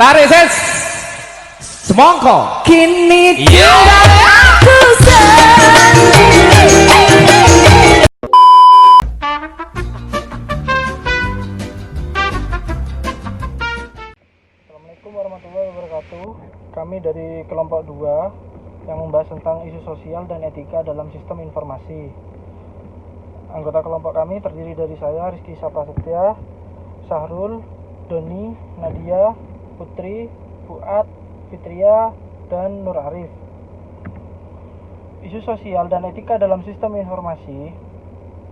Tarik ses semongko Kini tinggal aku sendiri. Assalamualaikum warahmatullahi wabarakatuh. Kami dari kelompok 2 yang membahas tentang isu sosial dan etika dalam sistem informasi. Anggota kelompok kami terdiri dari saya, Rizky Saprasetya, Syahrul, Doni, Nadia, Putri, Fuad, Fitria, dan Nur Arif. Isu sosial dan etika dalam sistem informasi.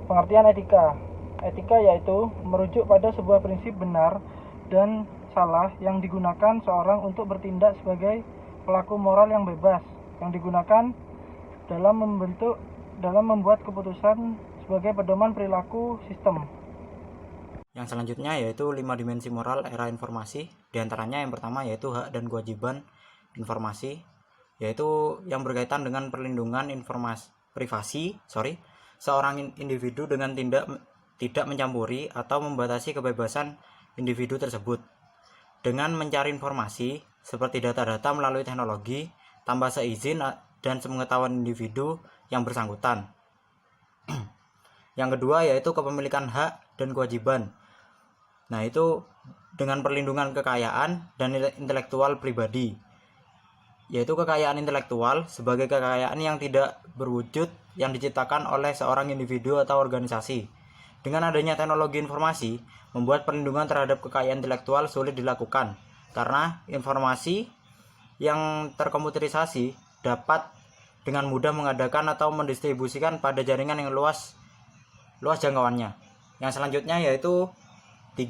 Pengertian etika. Etika yaitu merujuk pada sebuah prinsip benar dan salah yang digunakan seorang untuk bertindak sebagai pelaku moral yang bebas, yang digunakan dalam membuat keputusan sebagai pedoman perilaku sistem. Yang selanjutnya yaitu 5 dimensi moral era informasi. Di antaranya yang pertama yaitu hak dan kewajiban informasi, yaitu yang berkaitan dengan perlindungan informasi privasi, seorang individu dengan tidak mencampuri atau membatasi kebebasan individu tersebut dengan mencari informasi seperti data-data melalui teknologi tanpa seizin dan sepengetahuan individu yang bersangkutan. Yang kedua yaitu kepemilikan hak dan kewajiban. Nah, itu dengan perlindungan kekayaan dan intelektual pribadi, yaitu kekayaan intelektual sebagai kekayaan yang tidak berwujud yang diciptakan oleh seorang individu atau organisasi. Dengan adanya teknologi informasi, membuat perlindungan terhadap kekayaan intelektual sulit dilakukan, karena informasi yang terkomputerisasi dapat dengan mudah mengadakan atau mendistribusikan pada jaringan yang luas jangkauannya. Yang selanjutnya yaitu 3.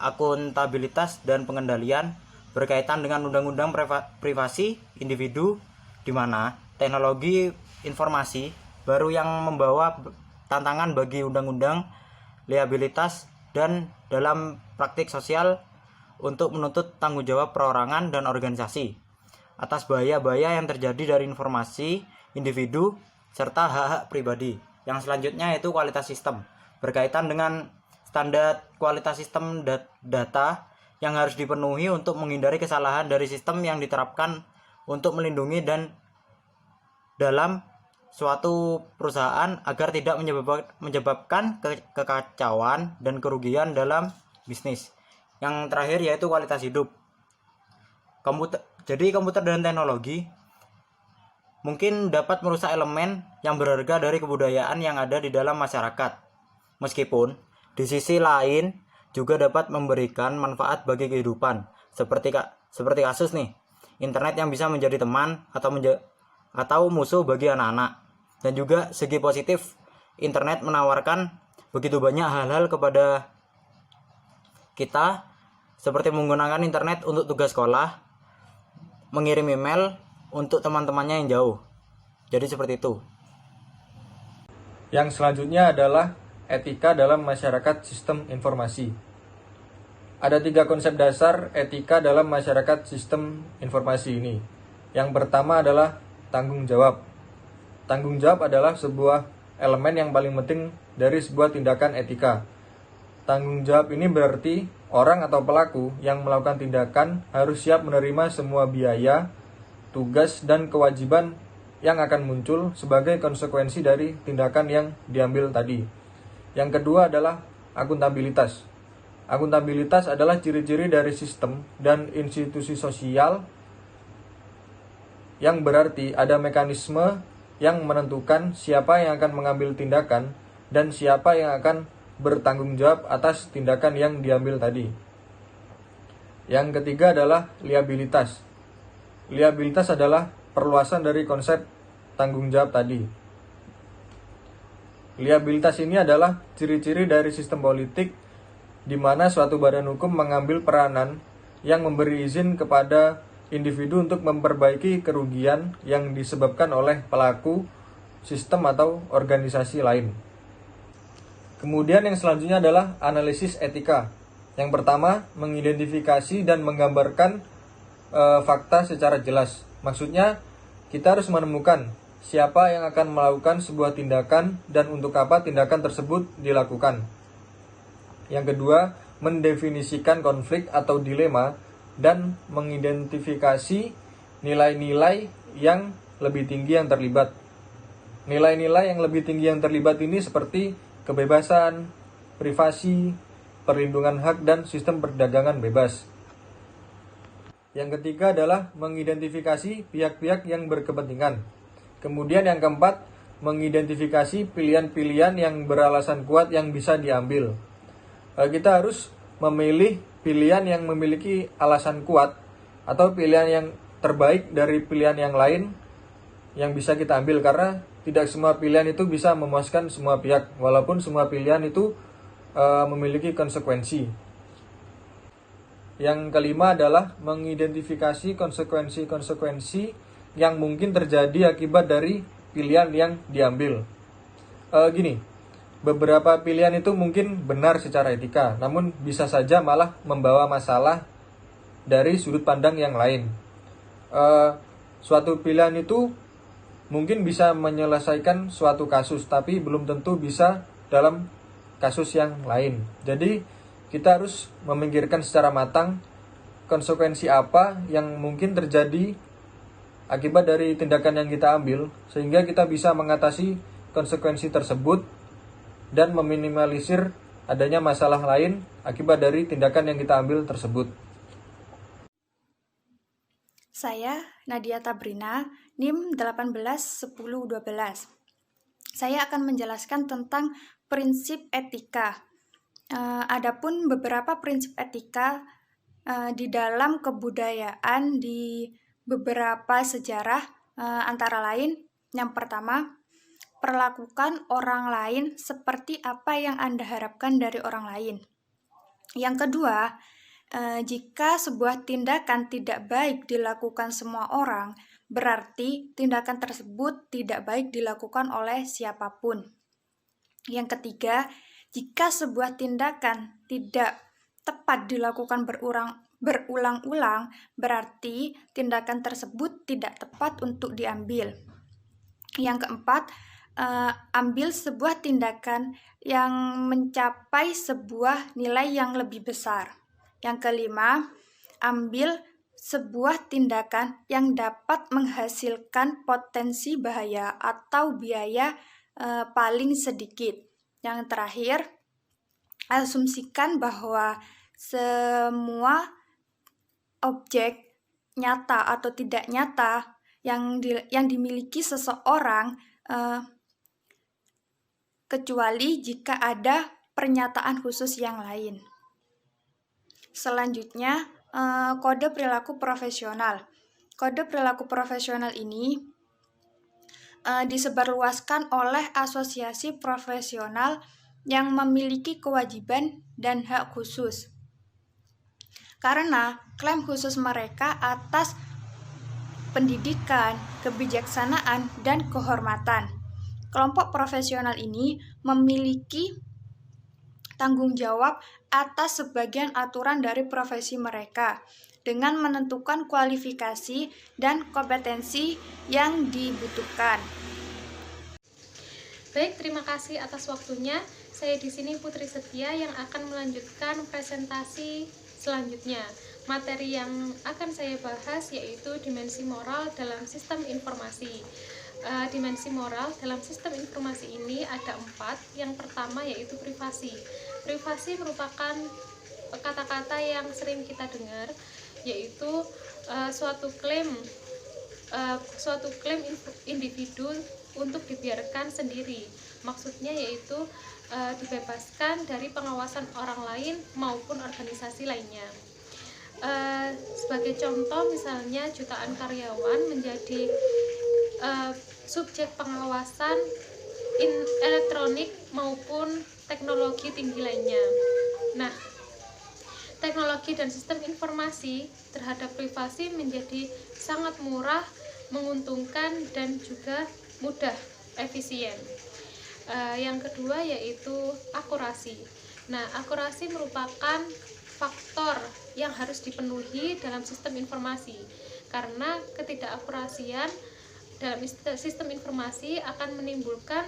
Akuntabilitas dan pengendalian berkaitan dengan undang-undang privasi individu, di mana teknologi informasi baru yang membawa tantangan bagi undang-undang liabilitas dan dalam praktik sosial untuk menuntut tanggung jawab perorangan dan organisasi atas bahaya-bahaya yang terjadi dari informasi individu serta hak-hak pribadi. Yang selanjutnya yaitu kualitas sistem berkaitan dengan standar kualitas sistem data yang harus dipenuhi untuk menghindari kesalahan dari sistem yang diterapkan untuk melindungi dan dalam suatu perusahaan agar tidak menyebabkan kekacauan dan kerugian dalam bisnis. Yang terakhir yaitu kualitas hidup. Komputer dan teknologi mungkin dapat merusak elemen yang berharga dari kebudayaan yang ada di dalam masyarakat. Meskipun di sisi lain juga dapat memberikan manfaat bagi kehidupan, seperti kasus nih, internet yang bisa menjadi teman atau musuh bagi anak-anak. Dan juga segi positif, internet menawarkan begitu banyak hal-hal kepada kita, seperti menggunakan internet untuk tugas sekolah, mengirim email untuk teman-temannya yang jauh. Jadi seperti itu. Yang selanjutnya adalah etika dalam masyarakat sistem informasi. Ada 3 konsep dasar etika dalam masyarakat sistem informasi ini. Yang pertama adalah tanggung jawab. Tanggung jawab adalah sebuah elemen yang paling penting dari sebuah tindakan etika. Tanggung jawab ini berarti orang atau pelaku yang melakukan tindakan harus siap menerima semua biaya, tugas, dan kewajiban yang akan muncul sebagai konsekuensi dari tindakan yang diambil tadi. Yang kedua adalah akuntabilitas. Akuntabilitas adalah ciri-ciri dari sistem dan institusi sosial yang berarti ada mekanisme yang menentukan siapa yang akan mengambil tindakan dan siapa yang akan bertanggung jawab atas tindakan yang diambil tadi. Yang ketiga adalah liabilitas. Liabilitas adalah perluasan dari konsep tanggung jawab tadi. Liabilitas ini adalah ciri-ciri dari sistem politik di mana suatu badan hukum mengambil peranan yang memberi izin kepada individu untuk memperbaiki kerugian yang disebabkan oleh pelaku, sistem, atau organisasi lain. Kemudian yang selanjutnya adalah analisis etika. Yang pertama, mengidentifikasi dan menggambarkan fakta secara jelas. Maksudnya, kita harus menemukan siapa yang akan melakukan sebuah tindakan dan untuk apa tindakan tersebut dilakukan. Yang kedua, mendefinisikan konflik atau dilema dan mengidentifikasi nilai-nilai yang lebih tinggi yang terlibat. Nilai-nilai yang lebih tinggi yang terlibat ini seperti kebebasan, privasi, perlindungan hak, dan sistem perdagangan bebas. Yang ketiga adalah mengidentifikasi pihak-pihak yang berkepentingan. Kemudian yang keempat, mengidentifikasi pilihan-pilihan yang beralasan kuat yang bisa diambil. Kita harus memilih pilihan yang memiliki alasan kuat atau pilihan yang terbaik dari pilihan yang lain yang bisa kita ambil, karena tidak semua pilihan itu bisa memuaskan semua pihak, walaupun semua pilihan itu memiliki konsekuensi. Yang kelima adalah mengidentifikasi konsekuensi-konsekuensi yang mungkin terjadi akibat dari pilihan yang diambil. Beberapa pilihan itu mungkin benar secara etika, namun bisa saja malah membawa masalah dari sudut pandang yang lain. Suatu pilihan itu mungkin bisa menyelesaikan suatu kasus, tapi belum tentu bisa dalam kasus yang lain. Jadi kita harus memikirkan secara matang konsekuensi apa yang mungkin terjadi akibat dari tindakan yang kita ambil, sehingga kita bisa mengatasi konsekuensi tersebut dan meminimalisir adanya masalah lain akibat dari tindakan yang kita ambil tersebut. Saya Nadia Tabrina, NIM 181012. Saya akan menjelaskan tentang prinsip etika. Adapun beberapa prinsip etika di dalam kebudayaan di beberapa sejarah, antara lain yang pertama, perlakukan orang lain seperti apa yang Anda harapkan dari orang lain. Yang kedua, jika sebuah tindakan tidak baik dilakukan semua orang, berarti tindakan tersebut tidak baik dilakukan oleh siapapun. Yang ketiga, jika sebuah tindakan tidak tepat dilakukan berulang-ulang, berarti tindakan tersebut tidak tepat untuk diambil. Yang keempat, ambil sebuah tindakan yang mencapai sebuah nilai yang lebih besar. Yang kelima, ambil sebuah tindakan yang dapat menghasilkan potensi bahaya atau biaya paling sedikit. Yang terakhir, asumsikan bahwa semua objek nyata atau tidak nyata yang dimiliki seseorang, kecuali jika ada pernyataan khusus yang lain. Selanjutnya, kode perilaku profesional. Kode perilaku profesional ini disebarluaskan oleh asosiasi profesional yang memiliki kewajiban dan hak khusus, karena klaim khusus mereka atas pendidikan, kebijaksanaan, dan kehormatan. Kelompok profesional ini memiliki tanggung jawab atas sebagian aturan dari profesi mereka dengan menentukan kualifikasi dan kompetensi yang dibutuhkan. Baik, terima kasih atas waktunya. Saya di sini Putri Setia yang akan melanjutkan presentasi selanjutnya. Materi yang akan saya bahas yaitu dimensi moral dalam sistem informasi. Dimensi moral dalam sistem informasi ini ada 4. Yang pertama yaitu privasi. Privasi merupakan kata-kata yang sering kita dengar, yaitu suatu klaim individu untuk dibiarkan sendiri. Maksudnya yaitu dibebaskan dari pengawasan orang lain maupun organisasi lainnya. Sebagai contoh, misalnya jutaan karyawan menjadi subjek pengawasan elektronik maupun teknologi tinggi lainnya. Nah, teknologi dan sistem informasi terhadap privasi menjadi sangat murah, menguntungkan, dan juga mudah, efisien. Yang kedua yaitu akurasi. Nah, akurasi merupakan faktor yang harus dipenuhi dalam sistem informasi, karena ketidakakurasian dalam sistem informasi akan menimbulkan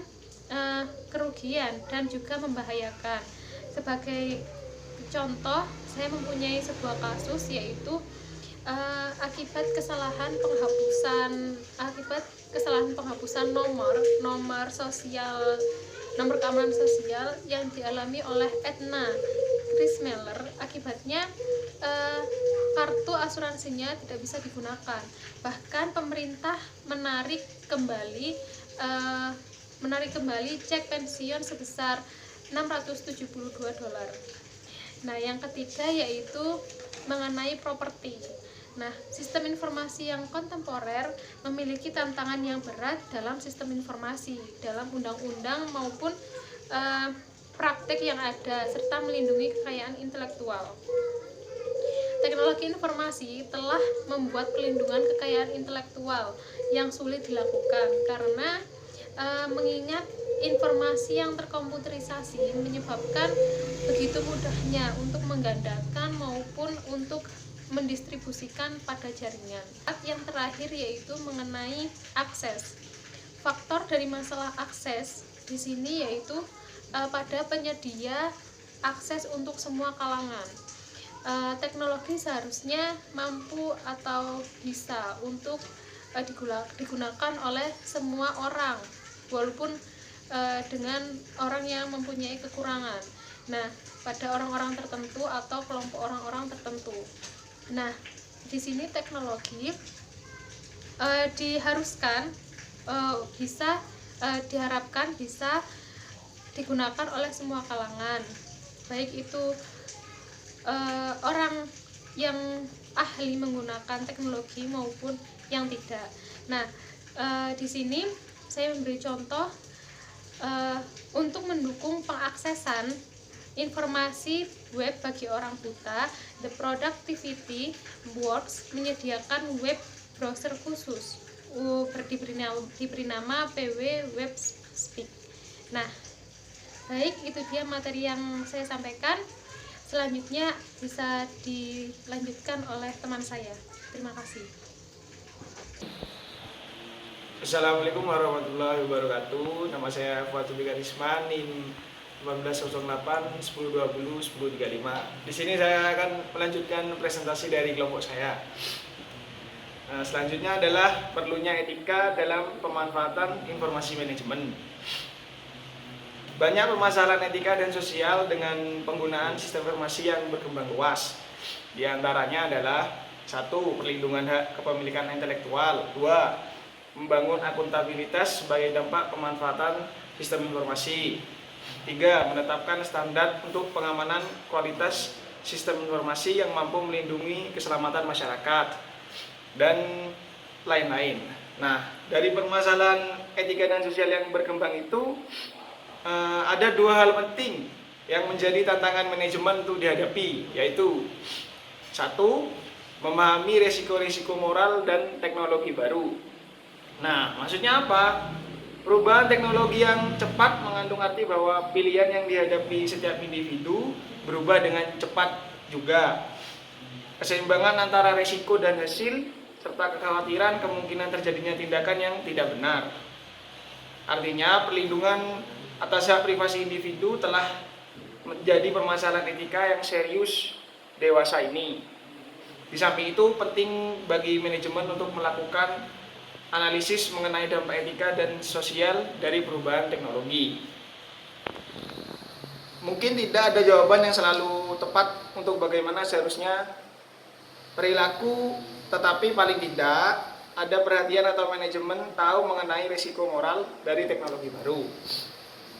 kerugian dan juga membahayakan. contoh, saya mempunyai sebuah kasus yaitu akibat kesalahan penghapusan nomor keamanan sosial yang dialami oleh Edna Krismeller. Akibatnya kartu asuransinya tidak bisa digunakan. Bahkan pemerintah menarik kembali cek pensiun sebesar $672. Nah, yang ketiga yaitu mengenai properti. Nah, sistem informasi yang kontemporer memiliki tantangan yang berat dalam sistem informasi, dalam undang-undang maupun praktek yang ada, serta melindungi kekayaan intelektual. Teknologi informasi telah membuat pelindungan kekayaan intelektual yang sulit dilakukan karena mengingat informasi yang terkomputerisasi menyebabkan begitu mudahnya untuk menggandakan maupun untuk mendistribusikan pada jaringan. Yang terakhir yaitu mengenai akses. Faktor dari masalah akses di sini yaitu pada penyedia akses untuk semua kalangan. Teknologi seharusnya mampu atau bisa untuk digunakan oleh semua orang, walaupun dengan orang yang mempunyai kekurangan. Nah, pada orang-orang tertentu atau kelompok orang-orang tertentu. Nah, di sini teknologi diharapkan bisa digunakan oleh semua kalangan, baik itu orang yang ahli menggunakan teknologi maupun yang tidak. Nah, di sini saya memberi contoh untuk mendukung pengaksesan informasi web bagi orang buta. The Productivity Works menyediakan web browser khusus diberi nama PW Web Speak. Nah, baik, itu dia materi yang saya sampaikan. Selanjutnya bisa dilanjutkan oleh teman saya. Terima kasih. Assalamualaikum warahmatullahi wabarakatuh. Nama saya Fuadul Karisma, NIM 1508 1020 1035. Di sini saya akan melanjutkan presentasi dari kelompok saya. Selanjutnya adalah perlunya etika dalam pemanfaatan informasi manajemen. Banyak permasalahan etika dan sosial dengan penggunaan sistem informasi yang berkembang luas. Di antaranya adalah 1. Perlindungan hak kepemilikan intelektual. 2. Membangun akuntabilitas sebagai dampak pemanfaatan sistem informasi. 3. Menetapkan standar untuk pengamanan kualitas sistem informasi yang mampu melindungi keselamatan masyarakat, dan lain-lain. Nah, dari permasalahan etika dan sosial yang berkembang itu ada 2 hal penting yang menjadi tantangan manajemen untuk dihadapi, yaitu 1. Memahami resiko-resiko moral dan teknologi baru. Nah, maksudnya apa? Perubahan teknologi yang cepat mengandung arti bahwa pilihan yang dihadapi setiap individu berubah dengan cepat juga. Keseimbangan antara resiko dan hasil, serta kekhawatiran kemungkinan terjadinya tindakan yang tidak benar. Artinya, perlindungan atas hak privasi individu telah menjadi permasalahan etika yang serius dewasa ini. Di samping itu, penting bagi manajemen untuk melakukan analisis mengenai dampak etika dan sosial dari perubahan teknologi. Mungkin tidak ada jawaban yang selalu tepat untuk bagaimana seharusnya perilaku, tetapi paling tidak ada perhatian atau manajemen tahu mengenai risiko moral dari teknologi baru.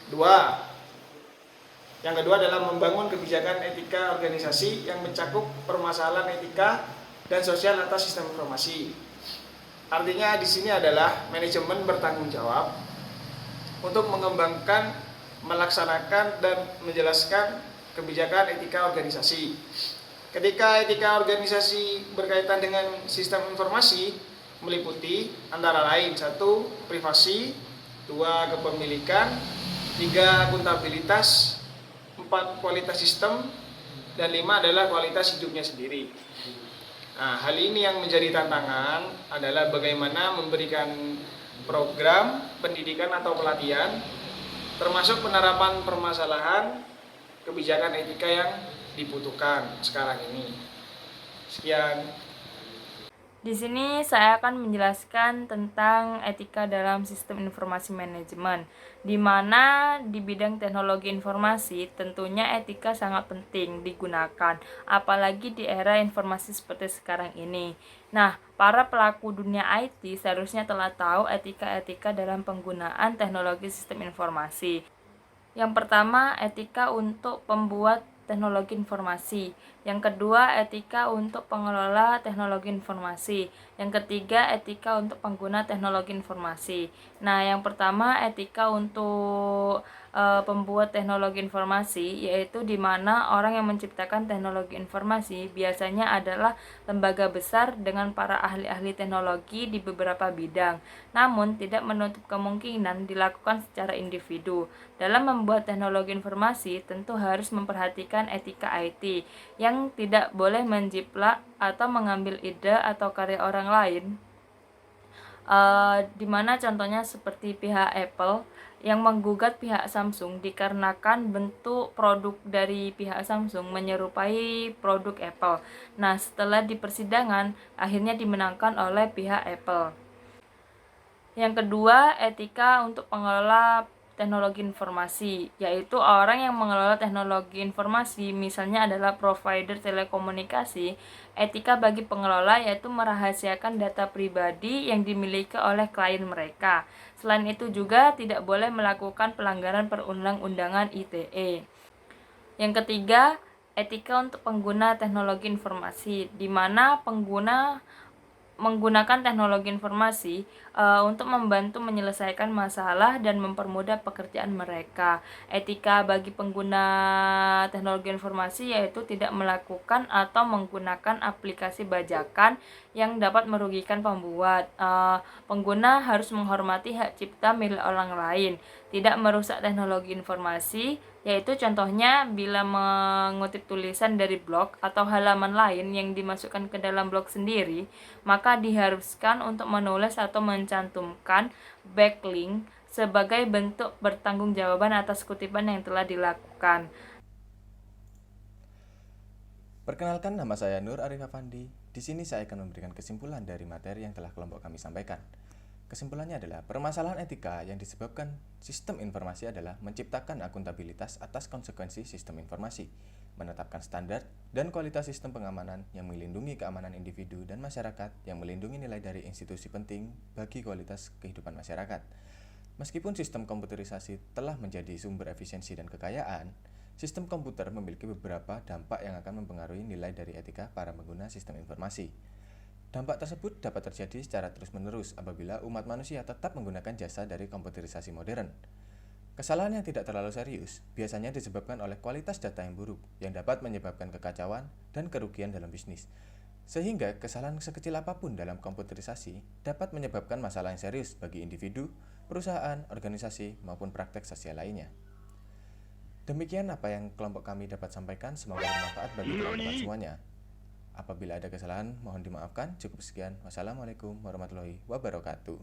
2. Yang kedua adalah membangun kebijakan etika organisasi yang mencakup permasalahan etika dan sosial atas sistem informasi. Artinya di sini adalah manajemen bertanggung jawab untuk mengembangkan, melaksanakan, dan menjelaskan kebijakan etika organisasi. Ketika etika organisasi berkaitan dengan sistem informasi, meliputi antara lain 1. Privasi, 2. Kepemilikan, 3. Akuntabilitas, 4. Kualitas sistem, dan 5 adalah kualitas hidupnya sendiri. Nah, hal ini yang menjadi tantangan adalah bagaimana memberikan program pendidikan atau pelatihan, termasuk penerapan permasalahan kebijakan etika yang dibutuhkan sekarang ini. Sekian. Di sini saya akan menjelaskan tentang etika dalam sistem informasi manajemen, di mana di bidang teknologi informasi tentunya etika sangat penting digunakan, apalagi di era informasi seperti sekarang ini. Nah, para pelaku dunia IT seharusnya telah tahu etika-etika dalam penggunaan teknologi sistem informasi. Yang pertama, etika untuk pembuat teknologi informasi. Yang kedua, etika untuk pengelola teknologi informasi. Yang ketiga, etika untuk pengguna teknologi informasi. Nah, yang pertama, etika untuk pembuat teknologi informasi, yaitu di mana orang yang menciptakan teknologi informasi biasanya adalah lembaga besar dengan para ahli-ahli teknologi di beberapa bidang, namun tidak menutup kemungkinan dilakukan secara individu. Dalam membuat teknologi informasi, tentu harus memperhatikan etika IT, yang tidak boleh menjiplak atau mengambil ide atau karya orang lain. Dimana contohnya seperti pihak Apple yang menggugat pihak Samsung dikarenakan bentuk produk dari pihak Samsung menyerupai produk Apple. Nah, setelah di persidangan, akhirnya dimenangkan oleh pihak Apple. Yang kedua, etika untuk pengelola teknologi informasi, yaitu orang yang mengelola teknologi informasi, misalnya adalah provider telekomunikasi. Etika bagi pengelola yaitu merahasiakan data pribadi yang dimiliki oleh klien mereka. Selain itu juga tidak boleh melakukan pelanggaran perundang-undangan ITE. Yang ketiga, etika untuk pengguna teknologi informasi, di mana pengguna menggunakan teknologi informasi untuk membantu menyelesaikan masalah dan mempermudah pekerjaan mereka. Etika bagi pengguna teknologi informasi yaitu tidak melakukan atau menggunakan aplikasi bajakan yang dapat merugikan pembuat. Pengguna harus menghormati hak cipta milik orang lain, tidak merusak teknologi informasi, yaitu contohnya bila mengutip tulisan dari blog atau halaman lain yang dimasukkan ke dalam blog sendiri, maka diharuskan untuk menulis atau mencantumkan backlink sebagai bentuk pertanggungjawaban atas kutipan yang telah dilakukan. Perkenalkan, nama saya Nur Arif Afandi. Di sini saya akan memberikan kesimpulan dari materi yang telah kelompok kami sampaikan. Kesimpulannya adalah permasalahan etika yang disebabkan sistem informasi adalah menciptakan akuntabilitas atas konsekuensi sistem informasi, menetapkan standar dan kualitas sistem pengamanan yang melindungi keamanan individu dan masyarakat, yang melindungi nilai dari institusi penting bagi kualitas kehidupan masyarakat. Meskipun sistem komputerisasi telah menjadi sumber efisiensi dan kekayaan, sistem komputer memiliki beberapa dampak yang akan mempengaruhi nilai dari etika para pengguna sistem informasi. Dampak tersebut dapat terjadi secara terus-menerus apabila umat manusia tetap menggunakan jasa dari komputerisasi modern. Kesalahan yang tidak terlalu serius biasanya disebabkan oleh kualitas data yang buruk yang dapat menyebabkan kekacauan dan kerugian dalam bisnis. Sehingga kesalahan sekecil apapun dalam komputerisasi dapat menyebabkan masalah yang serius bagi individu, perusahaan, organisasi, maupun praktek sosial lainnya. Demikian apa yang kelompok kami dapat sampaikan, semoga bermanfaat bagi teman-teman semuanya. Apabila ada kesalahan, mohon dimaafkan. Cukup sekian. Wassalamualaikum warahmatullahi wabarakatuh.